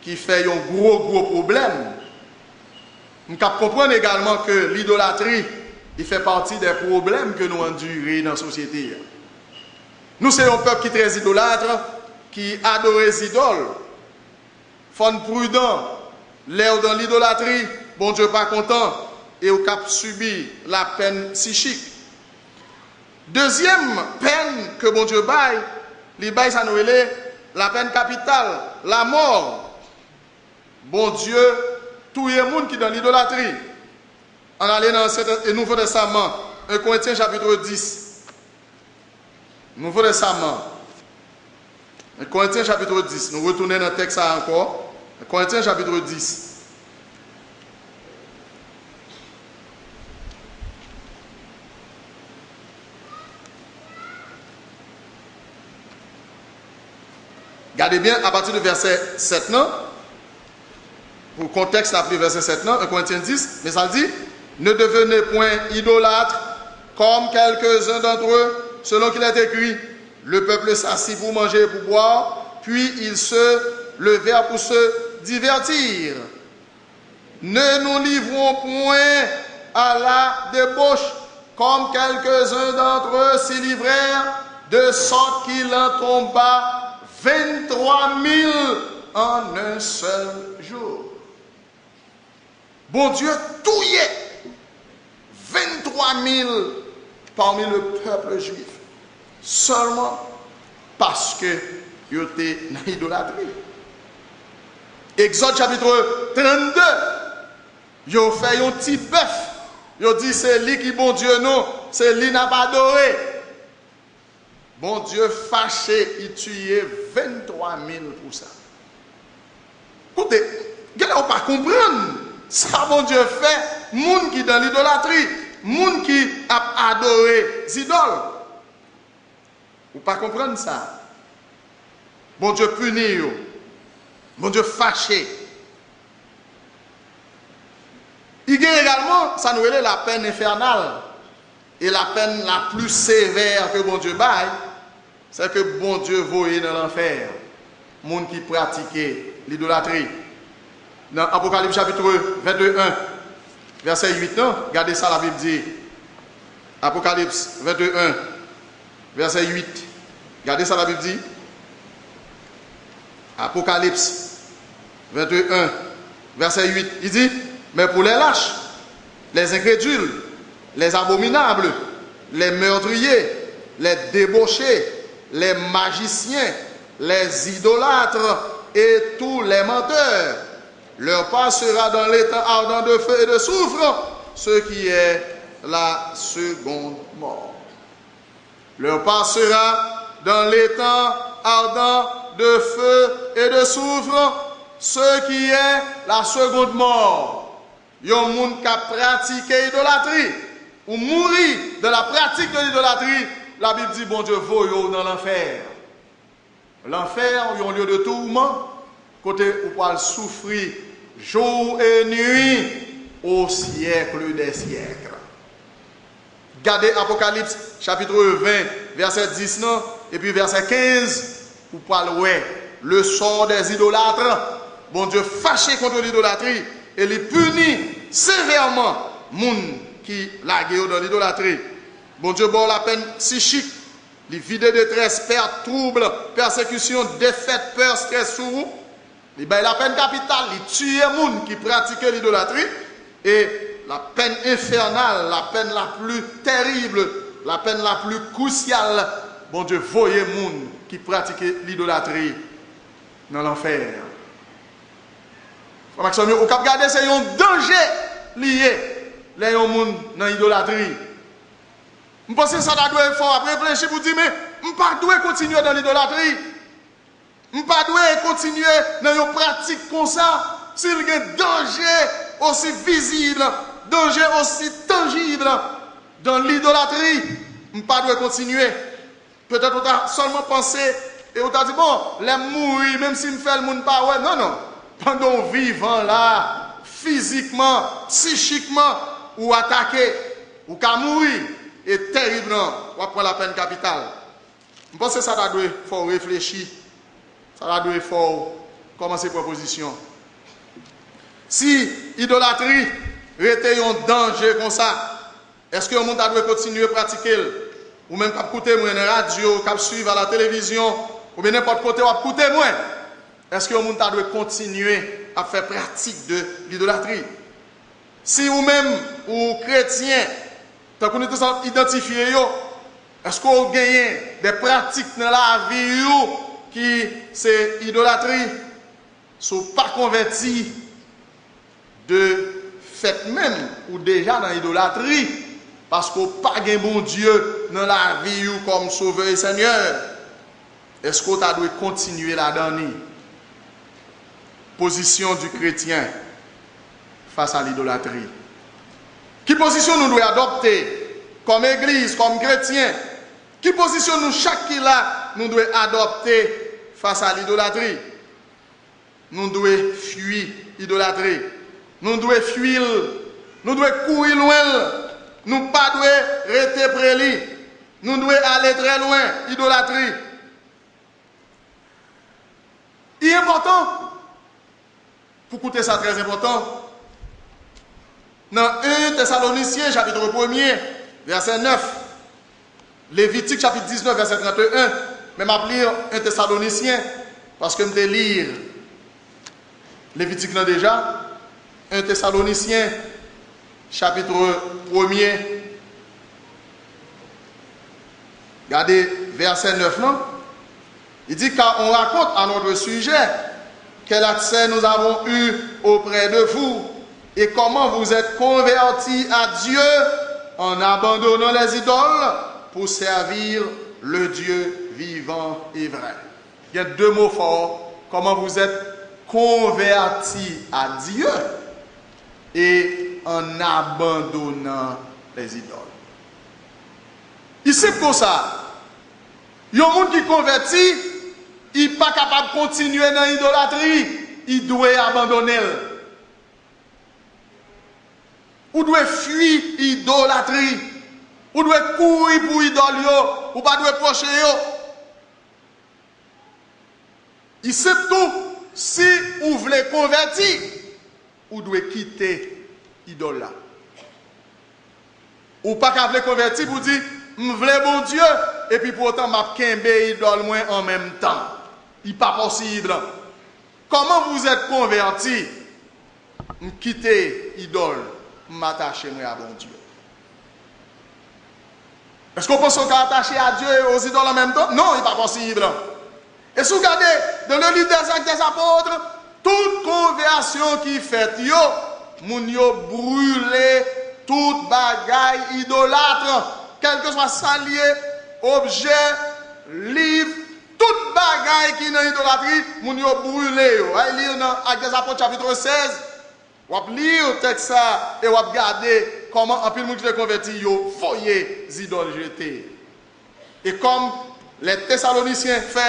S3: qui fait un gros problème, nous comprenons également que l'idolâtrie, il fait partie des problèmes que nous endurons dans la société. Nous sommes un peuple qui est très idolâtre, qui adore les idoles, font prudent. L'air dans l'idolâtrie, bon Dieu pas content, et au cap subit la peine psychique. Deuxième peine que bon Dieu baille, il baille ça nous la peine capitale, la mort. Bon Dieu, tout le monde qui est dans l'idolâtrie. On allait dans le Nouveau Testament, 1 Corinthiens chapitre 10. Nouveau Testament, 1 Corinthiens chapitre 10. Nous retournons dans le texte encore. Corinthiens chapitre 10. Regardez bien à partir du verset 7, non? Pour le contexte, après le verset 7, non? 1 Corinthiens 10, mais ça dit, ne devenez point idolâtres comme quelques-uns d'entre eux, selon qu'il est écrit, le peuple s'assit pour manger et pour boire, puis ils se levèrent pour se divertir. Ne nous livrons point à la débauche, comme quelques-uns d'entre eux s'y livrèrent, de sorte qu'il en tomba 23 000 en un seul jour. Bon Dieu touillait 23 000 parmi le peuple juif, seulement parce que ils étaient dans l'idolâtrie. Exode chapitre 32, ils ont fait un petit bœuf. Ils ont dit c'est lui qui bon Dieu non, c'est lui n'a pas adoré. Bon Dieu fâché, il tuait 23 000 pour ça. Écoutez, vous ne pouvez pas comprendre. Ça, bon Dieu fait, monde qui est dans l'idolâtrie. moun qui a adoré idoles. Ou pas comprendre ça. Bon Dieu punit yo. Bon Dieu fâché. Il y a également, ça nous relève la peine infernale. Et la peine la plus sévère que bon Dieu baille, c'est que bon Dieu voyait dans l'enfer. Monde qui pratiquait l'idolâtrie. Dans Apocalypse chapitre 21, verset 8, non? Regardez ça, la Bible dit. Apocalypse 21, verset 8. Regardez ça, la Bible dit. Apocalypse 21, verset 8. Il dit, mais pour les lâches, les incrédules, les abominables, les meurtriers, les débauchés, les magiciens, les idolâtres et tous les menteurs, leur part sera dans l'étang ardent de feu et de soufre, ce qui est la seconde mort. Leur part sera dans l'étang ardent de feu et de soufre, ce qui est la seconde mort. Yon moun qui a pratiqué l'idolâtrie ou mourir de la pratique de l'idolâtrie, la Bible dit bon Dieu voyo dans l'enfer. L'enfer, il y a un lieu de tourment, côté où on souffrir jour et nuit au siècle des siècles. Regardez Apocalypse chapitre 20, verset 10, non, et puis verset 15, où on ouais, le sort des idolâtres. Bon Dieu fâché contre l'idolâtrie et les punit sévèrement moun qui laguent dans l'idolâtrie. Bon Dieu bon la peine psychique, les vides de détresse, perte, trouble, persécution, défaite, peur, stress, sous. Il baille la peine capitale, il tue les gens qui pratiquent l'idolâtrie. Et la peine infernale, la peine la plus terrible, la peine la plus cruciale, bon Dieu, voyez les gens qui pratiquent l'idolâtrie dans l'enfer. Au cap regarder, c'est un danger lié les gens dans l'idolâtrie. Je pense que ça doit être fort. Après réfléchir pour dire, mais je ne dois pas continuer dans l'idolâtrie. Je ne dois pas continuer dans une pratique comme ça. S'il y a un danger aussi visible, danger aussi tangible dans l'idolâtrie, je ne dois pas continuer. Peut-être qu'on a seulement pensé et on a dit, bon, les mourir, même si je fais le monde pas, ouais, non, non. Pendant vivant là, physiquement, psychiquement, ou attaqué, ou qu'à mourir, est terrible, ou prendre la peine capitale. Je pense que ça doit être fort réfléchir, ça doit être fort commencer proposition. Si idolâtrie était un danger comme ça, est-ce que le monde doit continuer à pratiquer? Ou même qu'à écouter moi dans la radio, qu'à suivre à la télévision, ou bien n'importe côté, ou à écouter moi? Est-ce que le monde doit continuer à faire pratique de l'idolâtrie? Si vous-même, ou chrétien, tant qu'on est identifié, est-ce que vous gagnez des pratiques dans la vie qui c'est idolâtrie? Si vous pas converti de fait même, ou déjà dans l'idolâtrie, parce que vous pas gain bon Dieu dans la vie comme sauveur et Seigneur, est-ce que vous doit continuer là-dedans? Position du chrétien face à l'idolâtrie. Quelle position nous devons adopter comme église, comme chrétien? Quelle position nous, chaque qui là, nous devons adopter face à l'idolâtrie? Nous devons fuir l'idolâtrie. Nous devons fuir, nous devons courir loin. Nous ne devons pas rester près de lui. Nous devons aller très loin, l'idolâtrie. Il est important. Pour écouter ça, très important. Dans 1 Thessaloniciens, chapitre 1er, verset 9. Lévitique, chapitre 19, verset 31. Mais je vais lire 1 Thessaloniciens, parce que je vais lire Lévitique là déjà. 1 Thessaloniciens, chapitre 1er. Regardez, verset 9, non? Il dit, car on raconte à notre sujet quel accès nous avons eu auprès de vous et comment vous êtes convertis à Dieu en abandonnant les idoles pour servir le Dieu vivant et vrai. Il y a deux mots forts. Comment vous êtes convertis à Dieu et en abandonnant les idoles. Ici, pour ça, il y a un monde qui convertit, il n'est pas capable de continuer dans l'idolâtrie, il doit abandonner. Ou doit fuir l'idolâtrie, ou doit courir pour l'idole, ou pas doit procher. Ici, tout, si vous voulez convertir, vous devez quitter l'idole là. Ou pas qu'à voulez convertir pour dire, je veux bon Dieu, et puis pour autant, je vais quitter l'idole moins en même temps. Il n'est pas possible. Comment vous êtes converti? Quitter l'idole, m'attacher à bon Dieu. Est-ce qu'on pense qu'on est attaché à Dieu et aux idoles en même temps? Non, il n'est pas possible. Et si vous regardez dans le livre des Actes des Apôtres, toute conversion qui fait, moun yo brûlé toute bagaille idolâtre, quel que soit salier, objet, livre, toute bagaille qui est dans l'idolâtrie, moun yo brûlé. Allez lire dans Actes des Apôtres chapitre 16, ou lire le texte ça et ou regarder comment un peu de monde qui est converti, yo foyer idoles jetés. Et comme les Thessaloniciens font,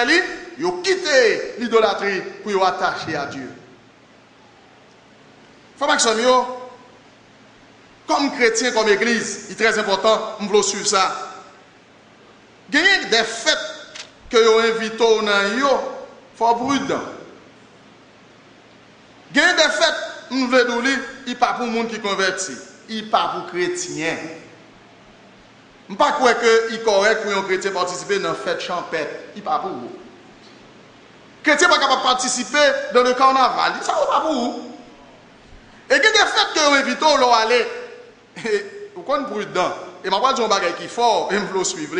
S3: ils ont quitté l'idolâtrie pour y attacher à Dieu. Frère Maxime, comme chrétien, comme église, il est très important, on veut suivre ça. Il y a des fêtes que vous invitez dans il faut être prudent. Il y a des fêtes, on veut dire, il n'est pas pour les gens qui convertit, il n'est pas pour les chrétiens. Je ne crois pas qu'il est correct pour un chrétien participer dans une fête champêtre. Il n'est pas pour vous. Les chrétiens ne sont pas capables de participer dans le carnaval. Ça n'est pas pour vous. Et il y a des fêtes que vous invitez à aller. Vous êtes prudent. Et je vais vous dire un bagage qui est fort et je vais suivre.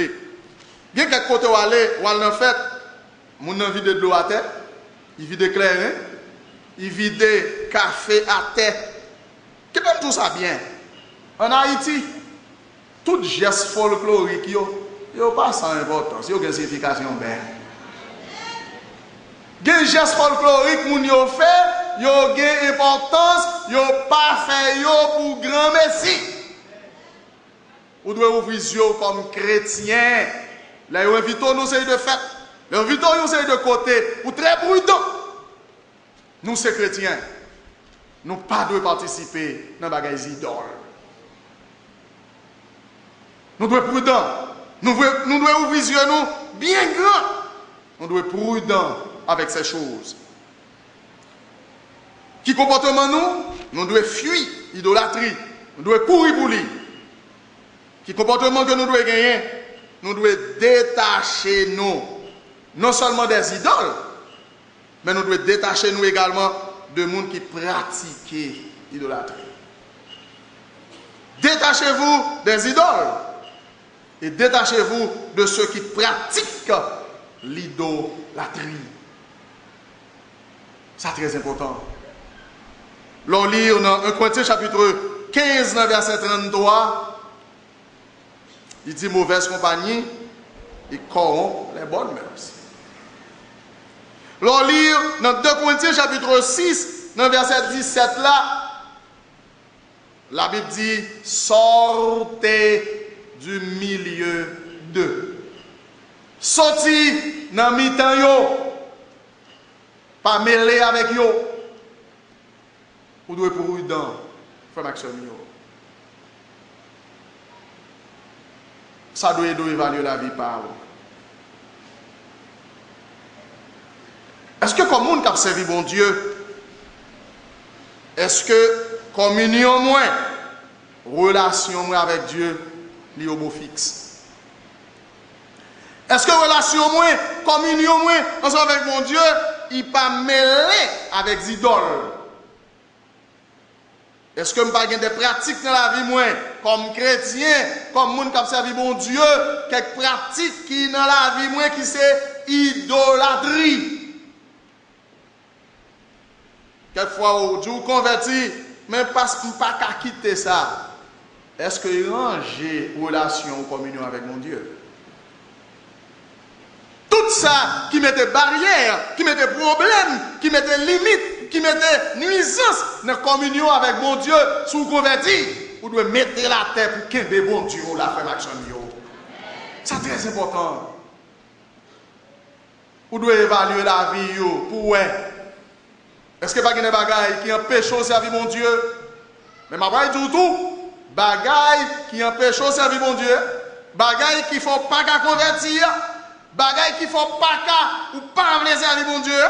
S3: Il y a quelques côtés où aller, où aller dans la fête, vous avez vidé de l'eau à terre, il vide clairin, il vide café à terre. Qui peut tout ça bien? En Haïti, tout geste folklorique, il n'y a pas sans importance, il y a une signification bien. Les gestes folkloriques, moun yo fait, il y a une importance, il n'y a pas fait pour grand messie. Vous devez ouvrir les yeux comme chrétien. Là, vous invitez nous de fête. Vous invitez nous de côté. Vous très prudent. Nous, ces chrétiens, nous pas de participer dans les bagages idoles. Nous devons être prudents. Nous devons ouvrir les yeux nous bien grands. Nous devons être prudents avec ces choses. Qui comportement nous devons fuir l'idolâtrie. Nous devons courir pour lui. Qui comportement que nous devons gagner? Nous devons détacher nous, non seulement des idoles, mais nous devons détacher nous également de gens qui pratiquent l'idolâtrie. Détachez-vous des idoles et détachez-vous de ceux qui pratiquent l'idolâtrie. C'est très important. L'on lit dans 1 Corinthiens chapitre 15, verset 33. Il dit mauvaise compagnie et corrompt les bonnes mœurs. L'on lit dans 2 Corinthiens chapitre 6, dans verset 17 là, la Bible dit sortez du milieu d'eux. Sortez dans mi-temps yo, pas mêler avec yo. Vous devez être prudent, frère Maxime. Ça doit évaluer la vie par vous. Est-ce que comme monde qui a servi bon Dieu, est-ce que communion moins, relation moins avec Dieu, li au beau fixe? Est-ce que relation moins, communion moins, ensemble avec mon Dieu, il pas mêlé avec les idoles? Est-ce que je n'ai pas des pratiques dans la vie, moi, comme chrétien, comme monde qui a servi mon Dieu, quelques pratiques qui dans la vie, moi, qui c'est idolâtrie? Quelquefois, au Dieu converti, mais pas qu'à quitter ça. Est-ce que il range relation ou communion avec mon Dieu? Tout ça qui mettait barrière, qui mettait problème, qui mettait limite, qui mettait nuisance dans la communion avec mon Dieu sous converti, vous devez mettre la tête pour qu'il y ait bon Dieu, la frère Maxime. C'est très important. Vous devez évaluer la vie pour ouais. Est-ce que pas des bagailles qui empêchent de servir mon Dieu? Mais ma braille dit tout. Bagailles qui empêchent de servir mon Dieu. Bagailles qui ne font pas qu'à convertir. Bagailles qui ne font pas qu'à ou pas me servir mon Dieu.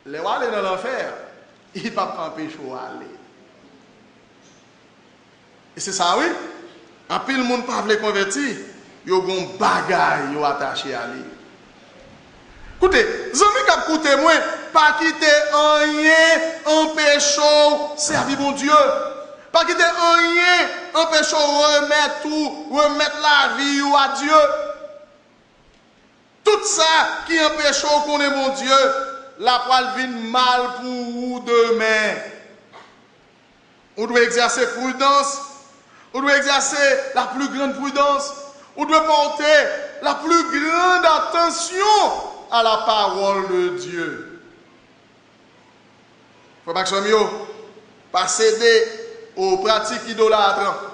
S3: Les rois aller dans l'enfer. Il ne peut pas empêcher d'aller. Et c'est ça, oui. En plus, le monde ne peut pas convertir. Il y a des bagailles qui attachées à lui. Écoutez, zami qui écoutez moi, pas quitter rien, empêchant servir mon Dieu. Pas quitter rien, empêchant remettre tout, remettre la vie à Dieu. Tout ça qui empêche qu'on ait mon Dieu, la poêle vient mal pour vous demain. On doit exercer prudence. On doit exercer la plus grande prudence. On doit porter la plus grande attention à la parole de Dieu. Il ne faut pas que pas céder aux pratiques idolâtres.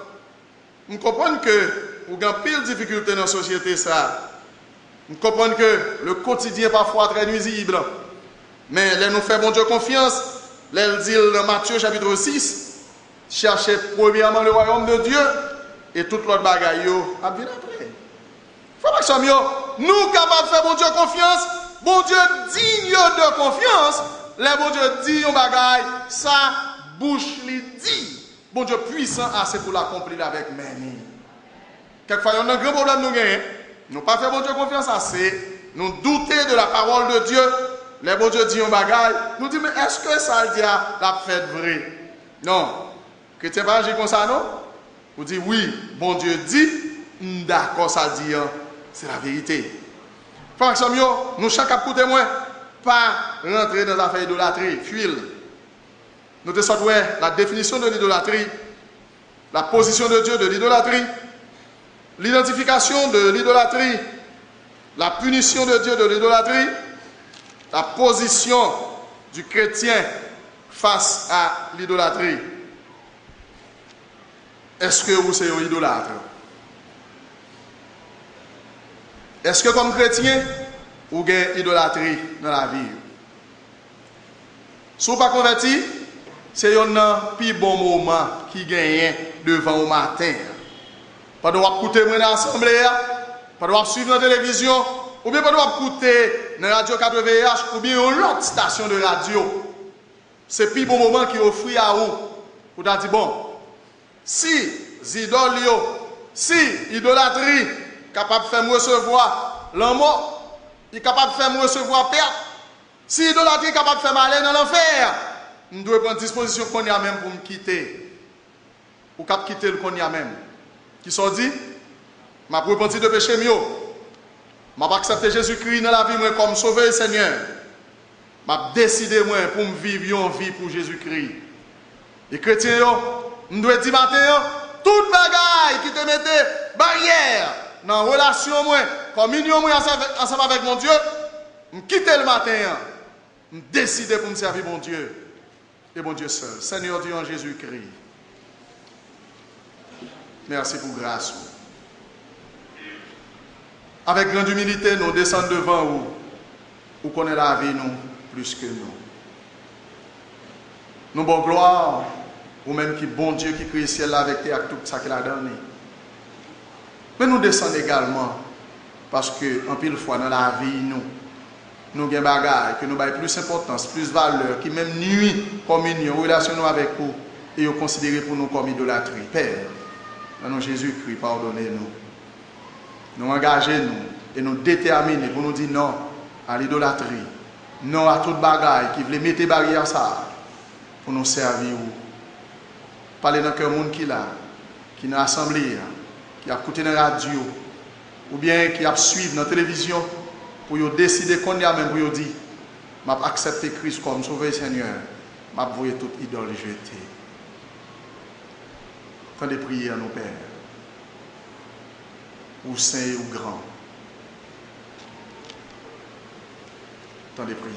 S3: Nous comprenons que nous avons pile de difficultés dans la société. Nous comprenons que le quotidien est parfois très nuisible. Mais là, nous faisons bon Dieu confiance. Là, il dit dans Matthieu chapitre 6, cherchez premièrement le royaume de Dieu et toute l'autre bagaille à venir après. Faut pas que nous capables de faire bon Dieu confiance, bon Dieu digne de confiance, les bon Dieu dit un bagaille, sa bouche lui dit, bon Dieu puissant assez pour l'accomplir avec mes. Quelquefois, il y a un grand problème nous gagnons. Nous pas faire bon Dieu confiance assez, nous douter de la parole de Dieu, les bon Dieu dit un bagaille, nous dit mais est-ce que ça dit la fête vraie? Non. Chrétien pas agir comme ça, non? Vous dites oui, bon Dieu dit, d'accord, ça dit, c'est la vérité. Frère Samuel, nous chaque côté moins, pas rentrer dans l'affaire idolâtrie, fuir. Nous te sortons la définition de l'idolâtrie, la position de Dieu de l'idolâtrie, l'identification de l'idolâtrie, la punition de Dieu de l'idolâtrie, la position du chrétien face à l'idolâtrie. Est-ce que vous êtes idolâtre? Est-ce que comme chrétien, vous avez idolâtrie dans la vie? Si vous n'êtes pas converti, c'est un plus bon moment qui gagne devant au matin. Pas de écouter dans l'assemblée, pas de suivre dans la télévision, ou bien pas de écouter dans la radio 80H, ou bien une autre station de radio. C'est le plus bon moment qui offre à vous. Vous avez dit, bon, si idolâtrie capable de faire me recevoir l'amour, il est capable de faire me recevoir perte. Si idolâtrie est capable de faire m'aller dans l'enfer, nous devons prendre disposition qu'on y a même pour me quitter. Ou cap quitter le qu'on y a même. Qui sont dit, m'a repenti de péché mieux. M'a accepté Jésus-Christ dans la vie moi comme sauveur et Seigneur. M'a décidé moi pour me vivre une vie pour Jésus-Christ. Les chrétiens, nous devons dire matin, toute bagaille qui te mettait barrière dans la relation, communion ensemble avec mon Dieu, je quitte le matin, je décide pour me servir mon Dieu et mon Dieu seul. Seigneur Dieu en Jésus-Christ, merci pour grâce. Avec grande humilité, nous descendons devant vous, vous connaissez la vie nous plus que nous. Nous bon gloire, ou même qui bon Dieu qui crée le ciel avec tout ça qu'il a donné. Mais nous descendons également parce que en pile fois dans la vie nous avons des bagages que nous avons plus d'importance, plus de valeur, qui même nuit communion, relation avec vous et vous considérez pour nous comme idolâtrie. Père, dans nom Jésus-Christ, pardonnez-nous. Nous engageons-nous et nous déterminer pour nous dire non à l'idolâtrie, non à toute bagaille qui voulait mettre barrière ça pour nous servir. Parler dans le monde qui est là, qui est dans l'assemblée, qui a écouté dans la radio, ou bien qui a suivi dans la télévision, pour décider qu'on y a même pour dire, je vais accepter Christ comme sauveur Seigneur, je vais voir toute idole jetée. Quand des prières, nos pères, ou saint ou grand, tant des prières,